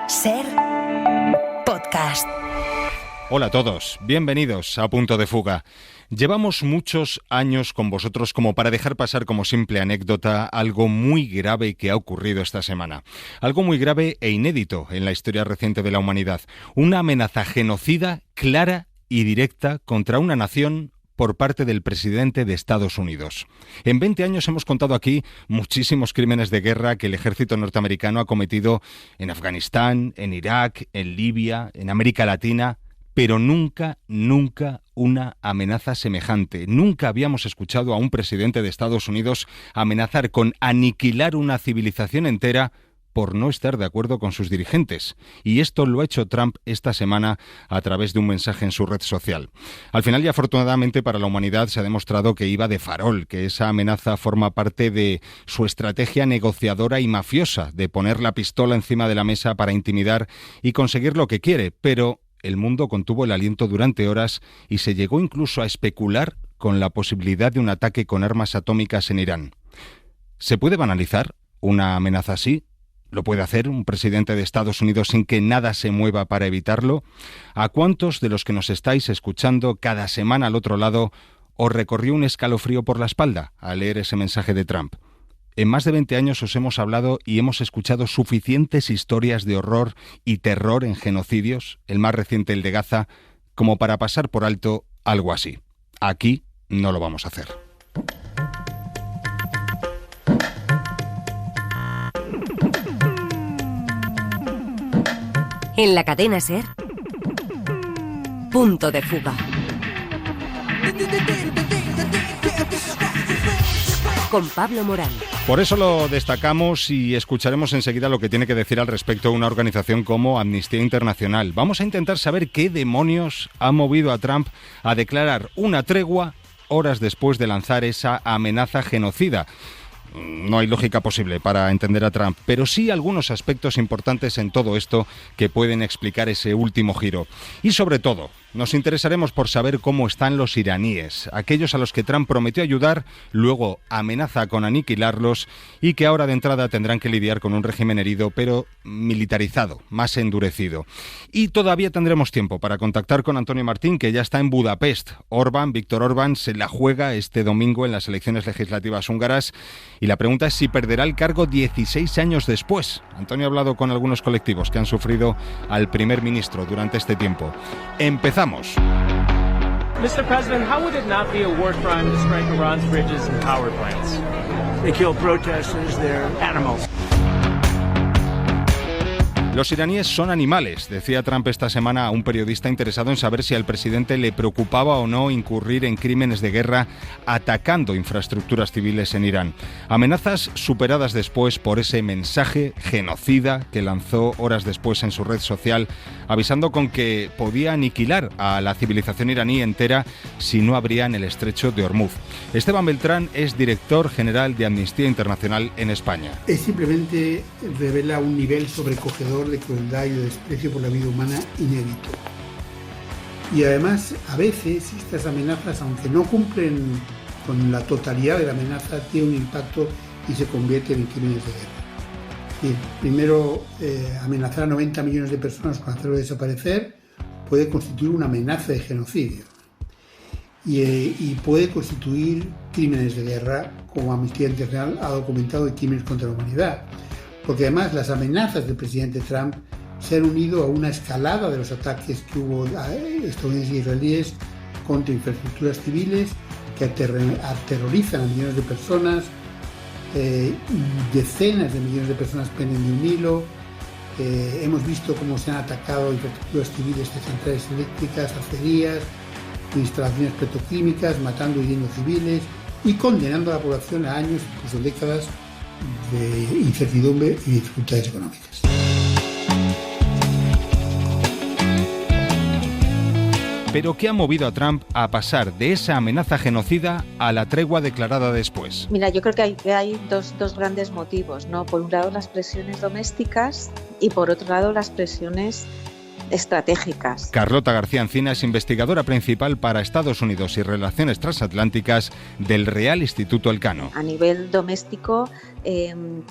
Ser podcast. Hola a todos, bienvenidos a Punto de Fuga. Llevamos muchos años con vosotros como para dejar pasar como simple anécdota algo muy grave que ha ocurrido esta semana. Algo muy grave e inédito en la historia reciente de la humanidad. Una amenaza genocida clara y directa contra una nación por parte del presidente de Estados Unidos. En 20 años hemos contado aquí muchísimos crímenes de guerra que el ejército norteamericano ha cometido en Afganistán, en Irak, en Libia, en América Latina, pero nunca una amenaza semejante. Nunca habíamos escuchado a un presidente de Estados Unidos amenazar con aniquilar una civilización entera por no estar de acuerdo con sus dirigentes. Y esto lo ha hecho Trump esta semana a través de un mensaje en su red social. Al final y afortunadamente para la humanidad se ha demostrado que iba de farol, que esa amenaza forma parte de su estrategia negociadora y mafiosa de poner la pistola encima de la mesa para intimidar y conseguir lo que quiere, pero el mundo contuvo el aliento durante horas y se llegó incluso a especular con la posibilidad de un ataque con armas atómicas en Irán. ¿Se puede banalizar una amenaza así? ¿Lo puede hacer un presidente de Estados Unidos sin que nada se mueva para evitarlo? ¿A cuántos de los que nos estáis escuchando cada semana al otro lado os recorrió un escalofrío por la espalda al leer ese mensaje de Trump? En más de 20 años os hemos hablado y hemos escuchado suficientes historias de horror y terror en genocidios, el más reciente el de Gaza, como para pasar por alto algo así. Aquí no lo vamos a hacer. En la cadena SER, Punto de Fuga. Con Pablo Morán. Por eso lo destacamos y escucharemos enseguida lo que tiene que decir al respecto una organización como Amnistía Internacional. Vamos a intentar saber qué demonios ha movido a Trump a declarar una tregua horas después de lanzar esa amenaza genocida. No hay lógica posible para entender a Trump, pero sí algunos aspectos importantes en todo esto que pueden explicar ese último giro. Y sobre todo, nos interesaremos por saber cómo están los iraníes, aquellos a los que Trump prometió ayudar, luego amenaza con aniquilarlos y que ahora de entrada tendrán que lidiar con un régimen herido, pero militarizado, más endurecido. Y todavía tendremos tiempo para contactar con Antonio Martín, que ya está en Budapest. Víctor Orbán, se la juega este domingo en las elecciones legislativas húngaras y la pregunta es si perderá el cargo 16 años después. Antonio ha hablado con algunos colectivos que han sufrido al primer ministro durante este tiempo. Empezamos. Mr. President, how would it not be a war crime to strike Iran's bridges and power plants? They kill protesters, they're animals. Los iraníes son animales, decía Trump esta semana a un periodista interesado en saber si al presidente le preocupaba o no incurrir en crímenes de guerra atacando infraestructuras civiles en Irán. Amenazas superadas después por ese mensaje genocida que lanzó horas después en su red social, avisando con que podía aniquilar a la civilización iraní entera si no abrían el estrecho de Hormuz. Esteban Beltrán es director general de Amnistía Internacional en España. Es simplemente revela un nivel sobrecogedor de crueldad y de desprecio por la vida humana inédito. Y además, a veces estas amenazas, aunque no cumplen con la totalidad de la amenaza, tienen un impacto y se convierten en crímenes de guerra. Bien, primero, amenazar a 90 millones de personas con hacerlo desaparecer puede constituir una amenaza de genocidio y puede constituir crímenes de guerra, como Amnistía Internacional ha documentado, de crímenes contra la humanidad. Porque además las amenazas del presidente Trump se han unido a una escalada de los ataques que hubo estadounidenses e israelíes contra infraestructuras civiles que aterrorizan a millones de personas, decenas de millones de personas penden de un hilo. Hemos visto cómo se han atacado infraestructuras civiles de centrales eléctricas, acerías, instalaciones petroquímicas, matando y hiriendo civiles y condenando a la población a años, incluso décadas, de incertidumbre y dificultades económicas. Pero ¿qué ha movido a Trump a pasar de esa amenaza genocida a la tregua declarada después? Mira, yo creo que hay dos grandes motivos, ¿no? Por un lado las presiones domésticas y por otro lado las presiones estratégicas. Carlota García Encina es investigadora principal para Estados Unidos y Relaciones Transatlánticas del Real Instituto Elcano. A nivel doméstico, el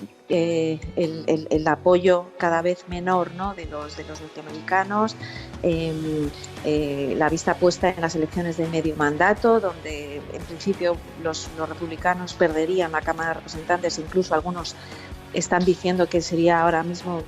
apoyo cada vez menor, ¿no?, de los norteamericanos, la vista puesta en las elecciones de medio mandato, donde en principio los republicanos perderían la Cámara de Representantes, incluso algunos están diciendo que sería ahora mismo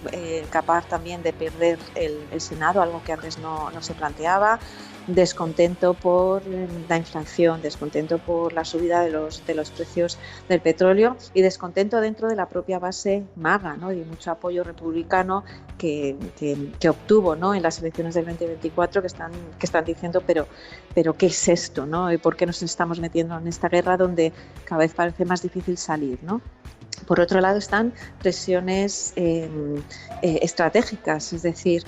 capaz también de perder el Senado, algo que antes no se planteaba. Descontento por la inflación, descontento por la subida de los precios del petróleo y descontento dentro de la propia base MAGA, ¿no?, y mucho apoyo republicano que obtuvo, ¿no?, en las elecciones del 2024, que están diciendo pero ¿qué es esto?, ¿no?, y por qué nos estamos metiendo en esta guerra donde cada vez parece más difícil salir, ¿no? Por otro lado están presiones estratégicas, es decir,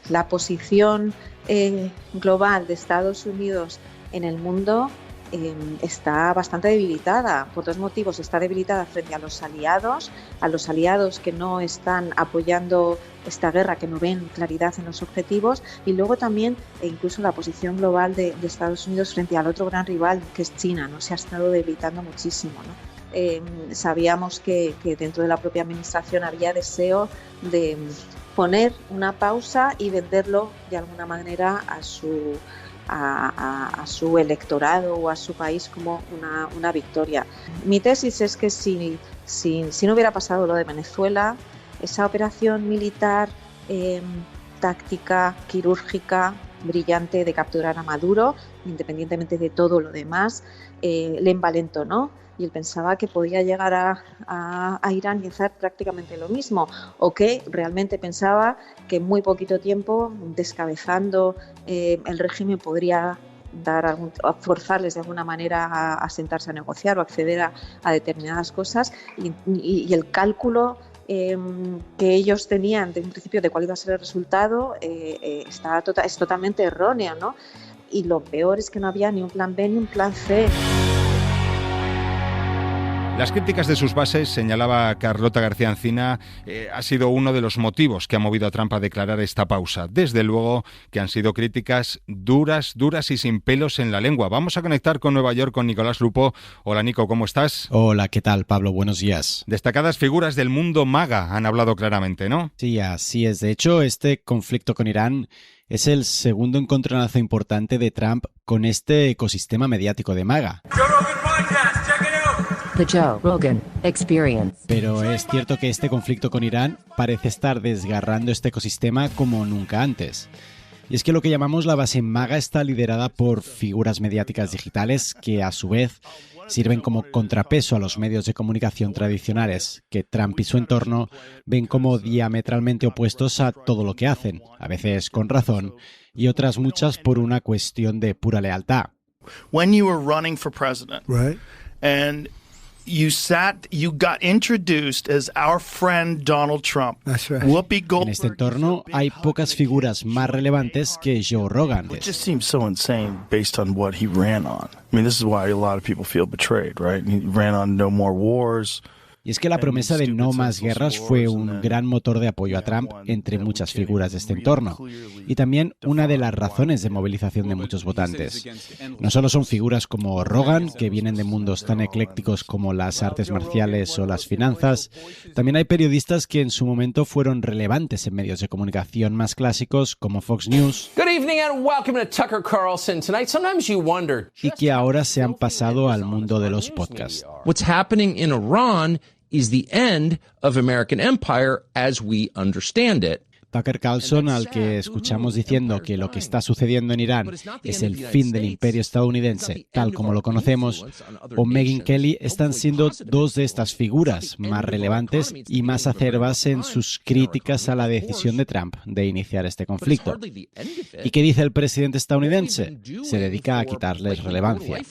la posición global de Estados Unidos en el mundo está bastante debilitada, por dos motivos. Está debilitada frente a los aliados que no están apoyando esta guerra, que no ven claridad en los objetivos, y luego también incluso la posición global de Estados Unidos frente al otro gran rival, que es China, ¿no? Se ha estado debilitando muchísimo, ¿no? Sabíamos que dentro de la propia administración había deseo de poner una pausa y venderlo de alguna manera a su electorado o a su país como una victoria. Mi tesis es que si no hubiera pasado lo de Venezuela, esa operación militar táctica, quirúrgica, brillante de capturar a Maduro, independientemente de todo lo demás, le envalentonó. Y él pensaba que podía llegar a Irán y hacer prácticamente lo mismo, o que realmente pensaba que en muy poquito tiempo, descabezando el régimen, podría forzarles de alguna manera a sentarse a negociar o acceder a determinadas cosas, y el cálculo que ellos tenían de un principio de cuál iba a ser el resultado es totalmente erróneo, ¿no? Y lo peor es que no había ni un plan B ni un plan C. Las críticas de sus bases, señalaba Carlota García Encina, ha sido uno de los motivos que ha movido a Trump a declarar esta pausa. Desde luego que han sido críticas duras y sin pelos en la lengua. Vamos a conectar con Nueva York con Nicolás Lupo. Hola Nico, ¿cómo estás? Hola, ¿qué tal, Pablo? Buenos días. Destacadas figuras del mundo MAGA han hablado claramente, ¿no? Sí, así es. De hecho, este conflicto con Irán es el segundo encontronazo importante de Trump con este ecosistema mediático de MAGA. The Joe Rogan Experience. Pero es cierto que este conflicto con Irán parece estar desgarrando este ecosistema como nunca antes. Y es que lo que llamamos la base MAGA está liderada por figuras mediáticas digitales que, a su vez, sirven como contrapeso a los medios de comunicación tradicionales, que Trump y su entorno ven como diametralmente opuestos a todo lo que hacen, a veces con razón, y otras muchas por una cuestión de pura lealtad. When you were running for president, right, and you got introduced as our friend Donald Trump. That's right. Whoopi Goldberg. En este entorno hay pocas figuras más relevantes que Joe Rogan. It just seems so insane based on what he ran on. I mean, this is why a lot of people feel betrayed, right? He ran on no more wars. Y es que la promesa de no más guerras fue un gran motor de apoyo a Trump entre muchas figuras de este entorno, y también una de las razones de movilización de muchos votantes. No solo son figuras como Rogan, que vienen de mundos tan eclécticos como las artes marciales o las finanzas, también hay periodistas que en su momento fueron relevantes en medios de comunicación más clásicos como Fox News, y que ahora se han pasado al mundo de los podcasts. What's happening in Iran is the end of American empire as we understand it. Tucker Carlson, al que escuchamos diciendo que lo que está sucediendo en Irán es el fin del imperio estadounidense, tal como lo conocemos, o Megyn Kelly están siendo dos de estas figuras más relevantes y más acerbas en sus críticas a la decisión de Trump de iniciar este conflicto. ¿Y qué dice el presidente estadounidense? Se dedica a quitarles relevancia.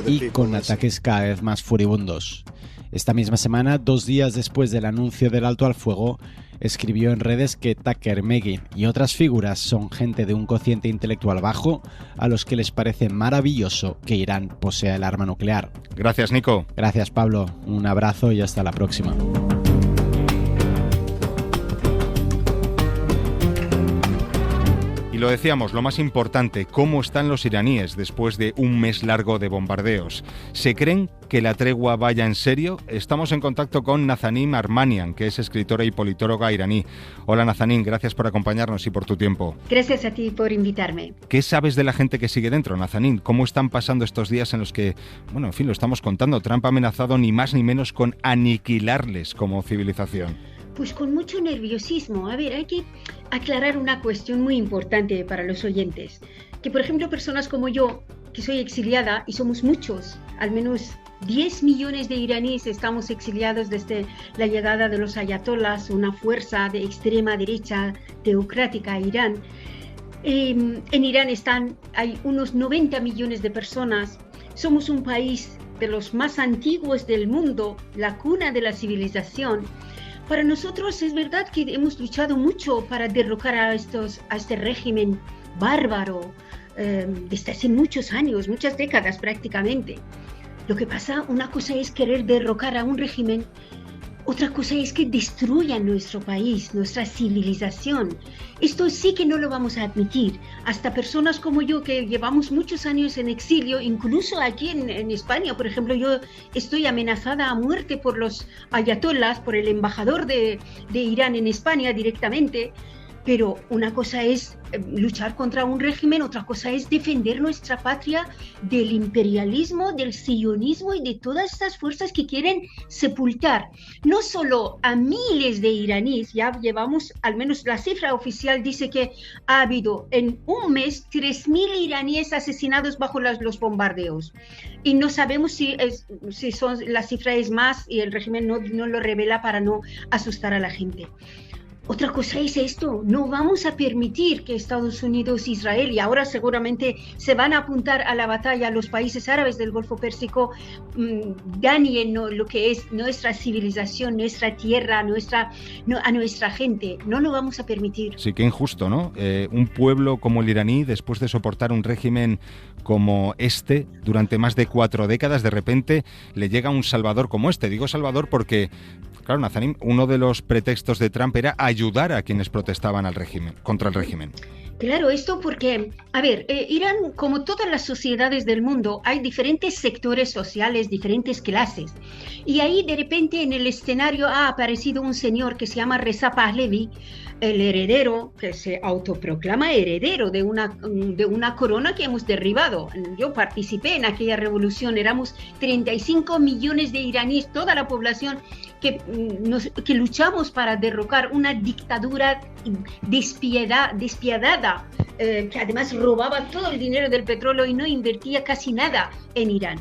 Y con ataques cada vez más furibundos. Esta misma semana, 2 días después del anuncio del alto al fuego, escribió en redes que Tucker, Megan y otras figuras son gente de un cociente intelectual bajo a los que les parece maravilloso que Irán posea el arma nuclear. Gracias, Nico. Gracias, Pablo. Un abrazo y hasta la próxima. Y lo decíamos, lo más importante, ¿cómo están los iraníes después de un mes largo de bombardeos? ¿Se creen que la tregua vaya en serio? Estamos en contacto con Nazanin Armanian, que es escritora y politóloga iraní. Hola Nazanin, gracias por acompañarnos y por tu tiempo. Gracias a ti por invitarme. ¿Qué sabes de la gente que sigue dentro, Nazanin? ¿Cómo están pasando estos días en los que, bueno, en fin, lo estamos contando, Trump ha amenazado ni más ni menos con aniquilarles como civilización? Pues con mucho nerviosismo. A ver, hay que aclarar una cuestión muy importante para los oyentes. Que, por ejemplo, personas como yo, que soy exiliada, y somos muchos, al menos 10 millones de iraníes estamos exiliados desde la llegada de los ayatolás, una fuerza de extrema derecha teocrática a Irán. En Irán hay unos 90 millones de personas. Somos un país de los más antiguos del mundo, la cuna de la civilización. Para nosotros es verdad que hemos luchado mucho para derrocar a este régimen bárbaro desde hace muchos años, muchas décadas prácticamente. Lo que pasa, una cosa es querer derrocar a un régimen, otra cosa es que destruyan nuestro país, nuestra civilización. Esto sí que no lo vamos a admitir. Hasta personas como yo que llevamos muchos años en exilio, incluso aquí en España, por ejemplo, yo estoy amenazada a muerte por los ayatolás, por el embajador de Irán en España directamente. Pero una cosa es luchar contra un régimen, otra cosa es defender nuestra patria del imperialismo, del sionismo y de todas estas fuerzas que quieren sepultar no solo a miles de iraníes. Ya llevamos, al menos la cifra oficial dice que ha habido en un mes 3.000 iraníes asesinados bajo los bombardeos. Y no sabemos si la cifra es más y el régimen no lo revela para no asustar a la gente. Otra cosa es esto, no vamos a permitir que Estados Unidos, Israel, y ahora seguramente se van a apuntar a la batalla los países árabes del Golfo Pérsico, dañen lo que es nuestra civilización, nuestra tierra, a nuestra gente. No lo vamos a permitir. Sí, qué injusto, ¿no? Un pueblo como el iraní, después de soportar un régimen como este durante más de 4 décadas, de repente le llega un salvador como este. Digo salvador porque, claro, Nazanin, uno de los pretextos de Trump era ayudar a quienes protestaban contra el régimen. Claro, esto porque, a ver, Irán, como todas las sociedades del mundo, hay diferentes sectores sociales, diferentes clases. Y ahí, de repente, en el escenario ha aparecido un señor que se llama Reza Pahlavi, el heredero, que se autoproclama heredero de una corona que hemos derribado. Yo participé en aquella revolución, éramos 35 millones de iraníes, toda la población que luchamos para derrocar una dictadura despiadada, que además robaba todo el dinero del petróleo y no invertía casi nada en Irán.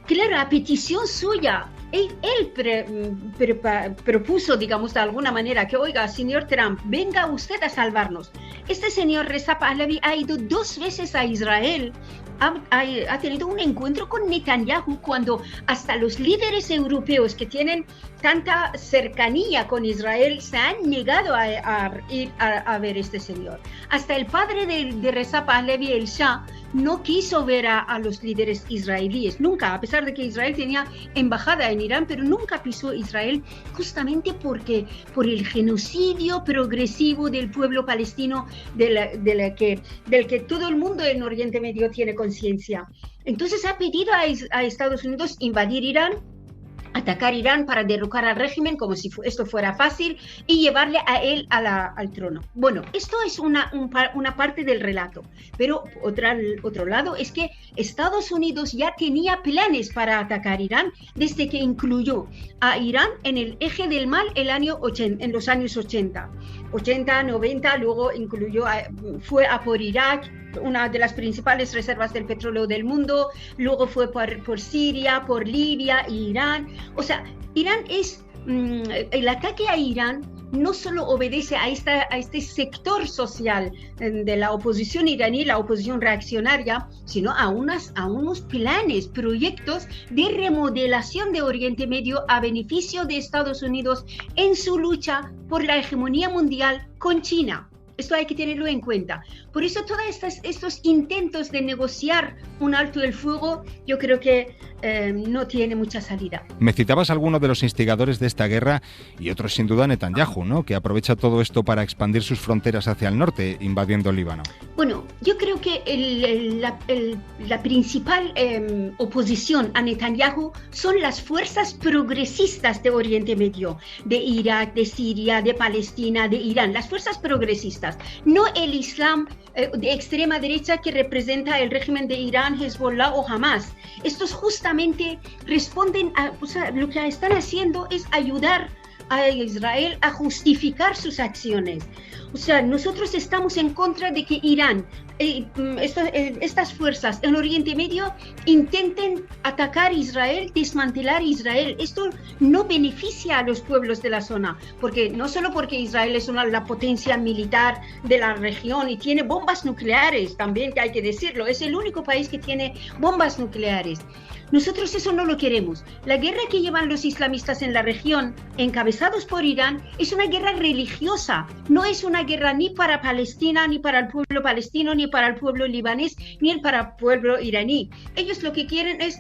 Claro, a petición suya, él propuso, digamos, de alguna manera, que, oiga, señor Trump, venga usted a salvarnos. Este señor Reza Pahlavi ha ido 2 veces a Israel, ha tenido un encuentro con Netanyahu, cuando hasta los líderes europeos que tienen tanta cercanía con Israel se han negado a ir a ver a este señor. Hasta el padre de Reza Pahlavi, el Shah, no quiso ver a los líderes israelíes, nunca, a pesar de que Israel tenía embajada en Irán, pero nunca pisó Israel, justamente por el genocidio progresivo del pueblo palestino del que todo el mundo en Oriente Medio tiene conciencia. Entonces ha pedido a Estados Unidos invadir Irán, atacar Irán para derrocar al régimen como si esto fuera fácil y llevarle a él al trono. Bueno, esto es una parte del relato, pero otro lado es que Estados Unidos ya tenía planes para atacar Irán desde que incluyó a Irán en el eje del mal en los años 80, 90, luego fue a por Irak, una de las principales reservas del petróleo del mundo, luego fue por Siria, por Libia e Irán. O sea, el ataque a Irán no solo obedece a este sector social de la oposición iraní, la oposición reaccionaria, sino a unos planes, proyectos de remodelación de Oriente Medio a beneficio de Estados Unidos en su lucha por la hegemonía mundial con China. Esto hay que tenerlo en cuenta. Por eso todos estos intentos de negociar un alto el fuego, yo creo que no tiene mucha salida. Me citabas a alguno de los instigadores de esta guerra y otro sin duda Netanyahu, ¿no? Que aprovecha todo esto para expandir sus fronteras hacia el norte, invadiendo el Líbano. Bueno, yo creo que la principal oposición a Netanyahu son las fuerzas progresistas de Oriente Medio, de Irak, de Siria, de Palestina, de Irán, las fuerzas progresistas, no el Islam de extrema derecha que representa el régimen de Irán, Hezbollah o Hamas. Estos justamente responden a, o sea, lo que están haciendo es ayudar a Israel a justificar sus acciones. O sea, nosotros estamos en contra de que Irán, estas fuerzas en Oriente Medio intenten atacar Israel, desmantelar Israel. Esto no beneficia a los pueblos de la zona, porque no solo porque Israel es la potencia militar de la región y tiene bombas nucleares, también que hay que decirlo, es el único país que tiene bombas nucleares. Nosotros eso no lo queremos. La guerra que llevan los islamistas en la región, encabezados por Irán, es una guerra religiosa. No es una guerra ni para Palestina, ni para el pueblo palestino, ni para el pueblo libanés, ni para el pueblo iraní. Ellos lo que quieren es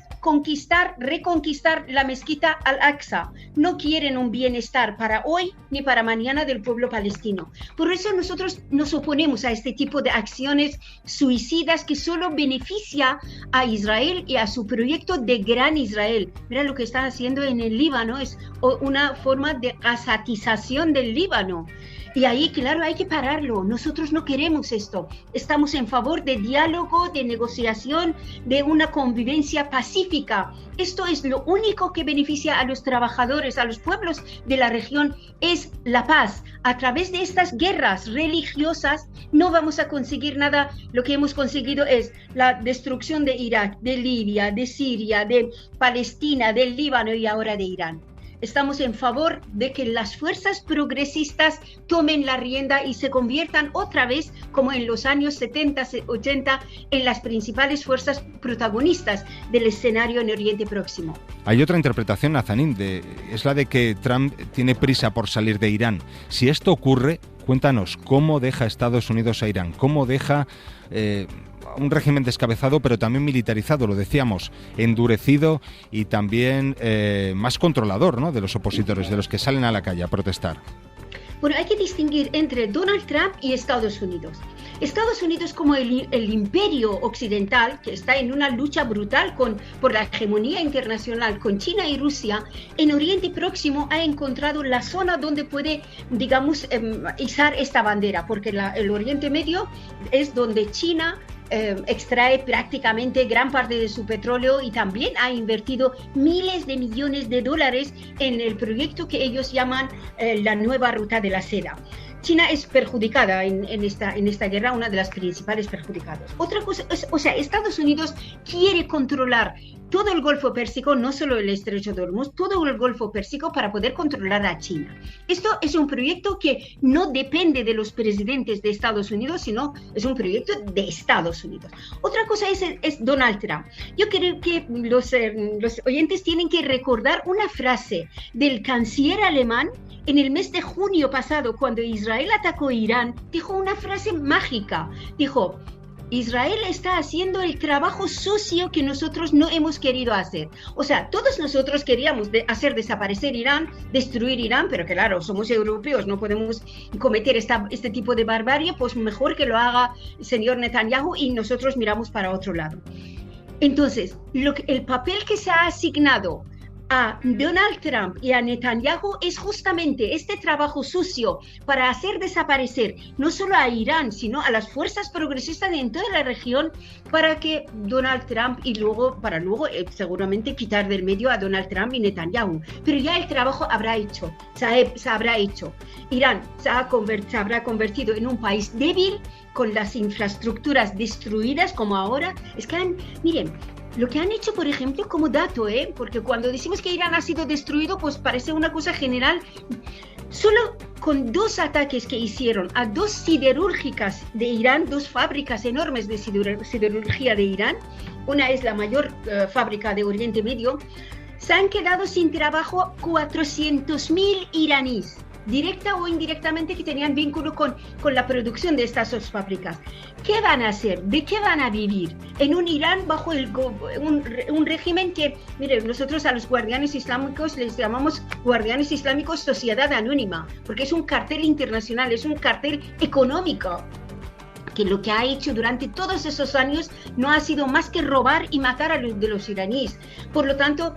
reconquistar la mezquita Al-Aqsa. No quieren un bienestar para hoy ni para mañana del pueblo palestino. Por eso nosotros nos oponemos a este tipo de acciones suicidas que solo beneficia a Israel y a su proyecto de Gran Israel. Mira lo que están haciendo en el Líbano, es una forma de asatización del Líbano. Y ahí, claro, hay que pararlo. Nosotros no queremos esto. Estamos en favor de diálogo, de negociación, de una convivencia pacífica. Esto es lo único que beneficia a los trabajadores, a los pueblos de la región, es la paz. A través de estas guerras religiosas no vamos a conseguir nada. Lo que hemos conseguido es la destrucción de Irak, de Libia, de Siria, de Palestina, del Líbano y ahora de Irán. Estamos en favor de que las fuerzas progresistas tomen la rienda y se conviertan otra vez, como en los años 70, 80, en las principales fuerzas protagonistas del escenario en Oriente Próximo. Hay otra interpretación, Nazanin, es la de que Trump tiene prisa por salir de Irán. Si esto ocurre, cuéntanos, ¿cómo deja Estados Unidos a Irán? ¿Cómo deja un régimen descabezado, pero también militarizado, lo decíamos, endurecido y también más controlador, ¿no?, de los opositores, de los que salen a la calle a protestar? Bueno, hay que distinguir entre Donald Trump y Estados Unidos. Estados Unidos, como el imperio occidental, que está en una lucha brutal por la hegemonía internacional con China y Rusia, en Oriente Próximo ha encontrado la zona donde puede, digamos, izar esta bandera, porque el Oriente Medio es donde China extrae prácticamente gran parte de su petróleo y también ha invertido miles de millones de dólares en el proyecto que ellos llaman la nueva ruta de la seda. China es perjudicada en esta guerra, una de las principales perjudicadas. Otra cosa es, o sea, Estados Unidos quiere controlar todo el Golfo Pérsico, no solo el Estrecho de Hormuz, todo el Golfo Pérsico para poder controlar a China. Esto es un proyecto que no depende de los presidentes de Estados Unidos, sino es un proyecto de Estados Unidos. Otra cosa es Donald Trump. Yo creo que los oyentes tienen que recordar una frase del canciller alemán en el mes de junio pasado, cuando Israel atacó a Irán. Dijo una frase mágica, dijo: Israel está haciendo el trabajo sucio que nosotros no hemos querido hacer. O sea, todos nosotros queríamos hacer desaparecer Irán, destruir Irán, pero claro, somos europeos, no podemos cometer este tipo de barbarie, pues mejor que lo haga el señor Netanyahu y nosotros miramos para otro lado. Entonces, el papel que se ha asignado a Donald Trump y a Netanyahu es justamente este trabajo sucio para hacer desaparecer no solo a Irán, sino a las fuerzas progresistas en toda la región, para que Donald Trump para luego seguramente quitar del medio a Donald Trump y Netanyahu. Pero ya el trabajo se habrá hecho. Irán se habrá convertido en un país débil, con las infraestructuras destruidas como ahora. Es que miren, lo que han hecho, por ejemplo, como dato, porque cuando decimos que Irán ha sido destruido, pues parece una cosa general. Solo con 2 ataques que hicieron a 2 siderúrgicas de Irán, 2 fábricas enormes de siderurgia de Irán, una es la mayor fábrica de Oriente Medio, se han quedado sin trabajo 400.000 iraníes, directa o indirectamente, que tenían vínculo con la producción de estas 2 fábricas. ¿Qué van a hacer? ¿De qué van a vivir? En un Irán bajo un régimen que, miren, nosotros a los guardianes islámicos les llamamos guardianes islámicos sociedad anónima, porque es un cartel internacional, es un cartel económico, que lo que ha hecho durante todos esos años no ha sido más que robar y matar a los iraníes. Por lo tanto,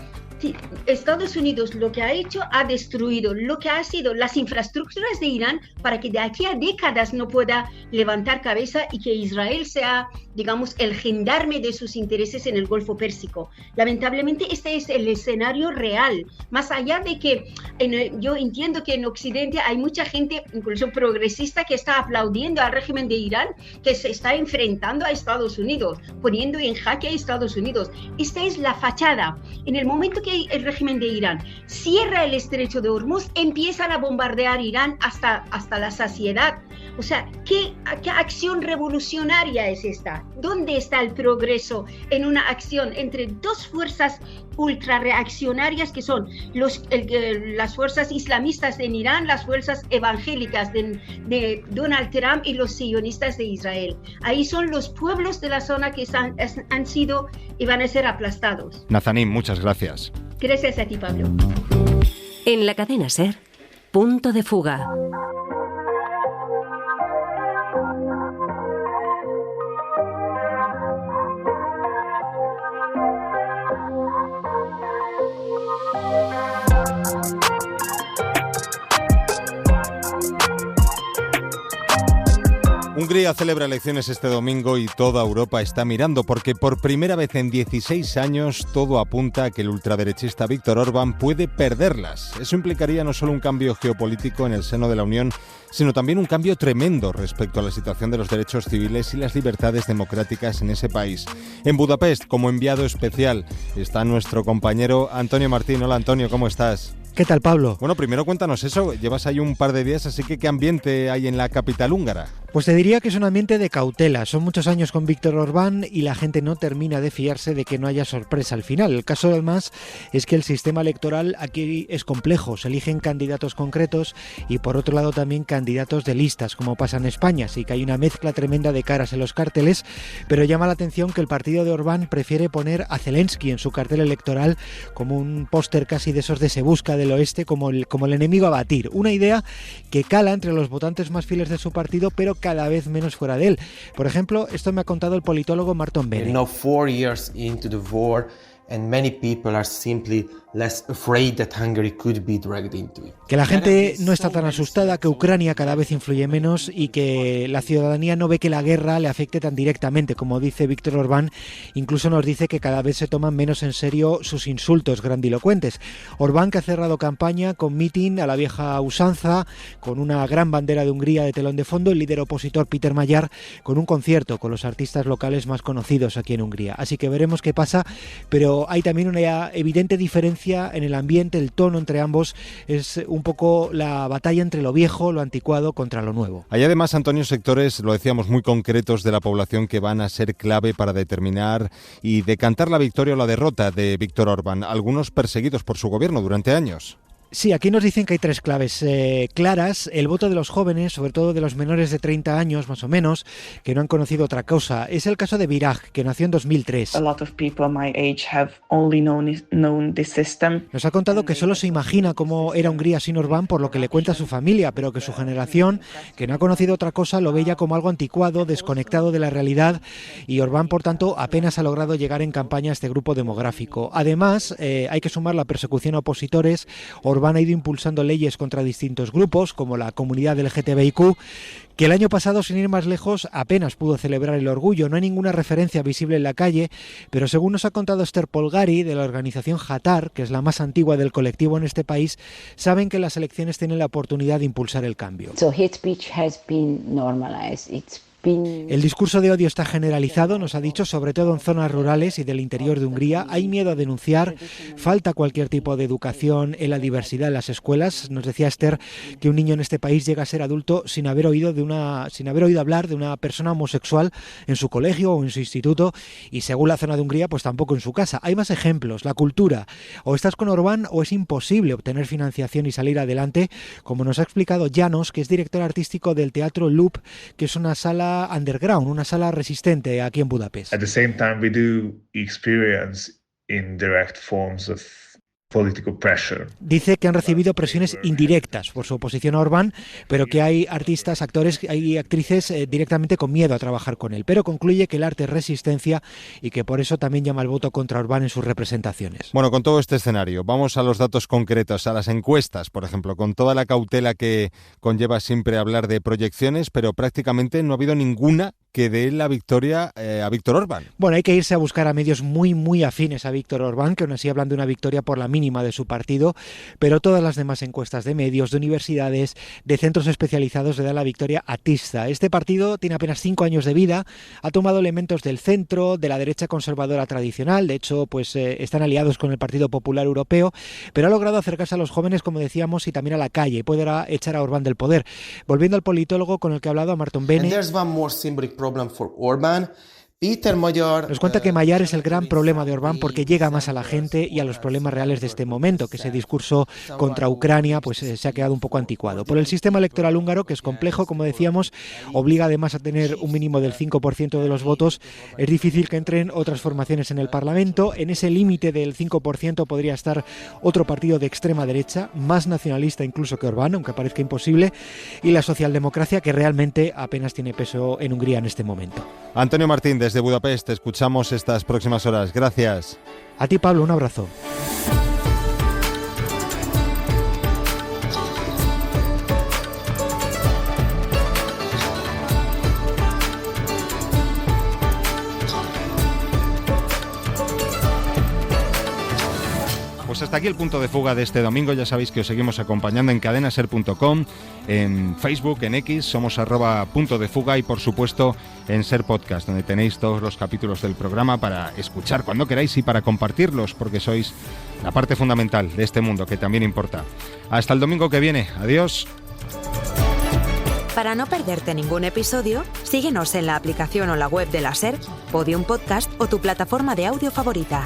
Estados Unidos lo que ha hecho, ha destruido lo que ha sido las infraestructuras de Irán para que de aquí a décadas no pueda levantar cabeza y que Israel sea, digamos, el gendarme de sus intereses en el Golfo Pérsico. Lamentablemente este es el escenario real, más allá de que yo entiendo que en Occidente hay mucha gente, incluso progresista, que está aplaudiendo al régimen de Irán, que se está enfrentando a Estados Unidos, poniendo en jaque a Estados Unidos. Esta es la fachada. En el momento que el régimen de Irán cierra el estrecho de Hormuz, empiezan a bombardear Irán hasta la saciedad. O sea, ¿qué acción revolucionaria es esta? ¿Dónde está el progreso en una acción entre 2 fuerzas ultrarreaccionarias que son las fuerzas islamistas en Irán, las fuerzas evangélicas de Donald Trump y los sionistas de Israel? Ahí son los pueblos de la zona que han sido y van a ser aplastados. Nazanin, muchas gracias. Gracias a ti, Pablo. En la cadena SER, Punto de Fuga. Hungría celebra elecciones este domingo y toda Europa está mirando porque por primera vez en 16 años todo apunta a que el ultraderechista Viktor Orbán puede perderlas. Eso implicaría no solo un cambio geopolítico en el seno de la Unión, sino también un cambio tremendo respecto a la situación de los derechos civiles y las libertades democráticas en ese país. En Budapest, como enviado especial, está nuestro compañero Antonio Martín. Hola Antonio, ¿cómo estás? ¿Qué tal, Pablo? Bueno, primero cuéntanos eso, llevas ahí un par de días, así que ¿qué ambiente hay en la capital húngara? Pues te diría que es un ambiente de cautela. Son muchos años con Viktor Orbán y la gente no termina de fiarse de que no haya sorpresa al final. El caso además es que el sistema electoral aquí es complejo. Se eligen candidatos concretos y por otro lado también candidatos de listas, como pasa en España. Así que hay una mezcla tremenda de caras en los carteles, pero llama la atención que el partido de Orbán prefiere poner a Zelensky en su cartel electoral como un póster casi de esos de Se Busca del Oeste, como el enemigo a batir. Una idea que cala entre los votantes más fieles de su partido, pero cada vez menos fuera de él. Por ejemplo, esto me ha contado el politólogo Marton Bene. Now 4 years into the war and many people are simply less afraid that Hungary could be dragged into it. Que la gente no está tan asustada, que Ucrania cada vez influye menos y que la ciudadanía no ve que la guerra le afecte tan directamente, como dice Viktor Orbán. Incluso nos dice que cada vez se toman menos en serio sus insultos grandilocuentes. Orbán, que ha cerrado campaña con mitin a la vieja usanza, con una gran bandera de Hungría de telón de fondo, el líder opositor Peter Magyar con un concierto con los artistas locales más conocidos aquí en Hungría. Así que veremos qué pasa, pero hay también una evidente diferencia en el ambiente, el tono entre ambos es un poco la batalla entre lo viejo, lo anticuado contra lo nuevo. Hay además, Antonio, sectores, lo decíamos, muy concretos de la población que van a ser clave para determinar y decantar la victoria o la derrota de Viktor Orbán, algunos perseguidos por su gobierno durante años. Sí, aquí nos dicen que hay 3 claves claras. El voto de los jóvenes, sobre todo de los menores de 30 años más o menos, que no han conocido otra cosa. Es el caso de Viraj, que nació en 2003. Nos ha contado que solo se imagina cómo era Hungría sin Orbán por lo que le cuenta su familia, pero que su generación, que no ha conocido otra cosa, lo ve ya como algo anticuado, desconectado de la realidad, y Orbán, por tanto, apenas ha logrado llegar en campaña a este grupo demográfico. Además, hay que sumar la persecución a opositores. Orbán ha ido impulsando leyes contra distintos grupos, como la comunidad LGTBIQ, que el año pasado, sin ir más lejos, apenas pudo celebrar el orgullo. No hay ninguna referencia visible en la calle, pero según nos ha contado Esther Polgari, de la organización Hatar, que es la más antigua del colectivo en este país, saben que las elecciones tienen la oportunidad de impulsar el cambio. So hate speech has been normalized. It's El discurso de odio está generalizado, nos ha dicho, sobre todo en zonas rurales y del interior de Hungría. Hay miedo a denunciar, falta cualquier tipo de educación en la diversidad en las escuelas. Nos decía Esther que un niño en este país llega a ser adulto sin haber oído hablar de una persona homosexual en su colegio o en su instituto, y según la zona de Hungría, pues tampoco en su casa. Hay más ejemplos, la cultura. O estás con Orbán o es imposible obtener financiación y salir adelante, como nos ha explicado Janos, que es director artístico del Teatro Loop, que es una sala underground, una sala resistente aquí en Budapest. At the same time, we do experience indirect forms of political pressure. Dice que han recibido presiones indirectas por su oposición a Orbán, pero que hay artistas, actores y actrices directamente con miedo a trabajar con él. Pero concluye que el arte es resistencia y que por eso también llama al voto contra Orbán en sus representaciones. Bueno, con todo este escenario, vamos a los datos concretos, a las encuestas, por ejemplo, con toda la cautela que conlleva siempre hablar de proyecciones, pero prácticamente no ha habido ninguna que dé la victoria a Víctor Orbán. Bueno, hay que irse a buscar a medios muy afines a Víctor Orbán, que aún así hablan de una victoria por la mínima de su partido, pero todas las demás encuestas de medios, de universidades, de centros especializados le dan la victoria a Tisza. Este partido tiene apenas 5 años de vida, ha tomado elementos del centro, de la derecha conservadora tradicional, de hecho pues están aliados con el Partido Popular Europeo, pero ha logrado acercarse a los jóvenes, como decíamos, y también a la calle, y podrá echar a Orbán del poder. Volviendo al politólogo con el que ha hablado, a Marton Bene, nos cuenta que Magyar es el gran problema de Orbán porque llega más a la gente y a los problemas reales de este momento, que ese discurso contra Ucrania pues se ha quedado un poco anticuado. Por el sistema electoral húngaro, que es complejo, como decíamos, obliga además a tener un mínimo del 5% de los votos, es difícil que entren otras formaciones en el Parlamento. En ese límite del 5% podría estar otro partido de extrema derecha, más nacionalista incluso que Orbán, aunque parezca imposible, y la socialdemocracia, que realmente apenas tiene peso en Hungría en este momento. Antonio Martín, desde Budapest, te escuchamos estas próximas horas. Gracias. A ti, Pablo, un abrazo. Pues hasta aquí el punto de fuga de este domingo. Ya sabéis que os seguimos acompañando en cadenaser.com, en Facebook, en X, somos @punto de fuga y por supuesto en Ser Podcast, donde tenéis todos los capítulos del programa para escuchar cuando queráis y para compartirlos, porque sois la parte fundamental de este mundo que también importa. Hasta el domingo que viene. Adiós. Para no perderte ningún episodio, síguenos en la aplicación o la web de la SER, Podium Podcast o tu plataforma de audio favorita.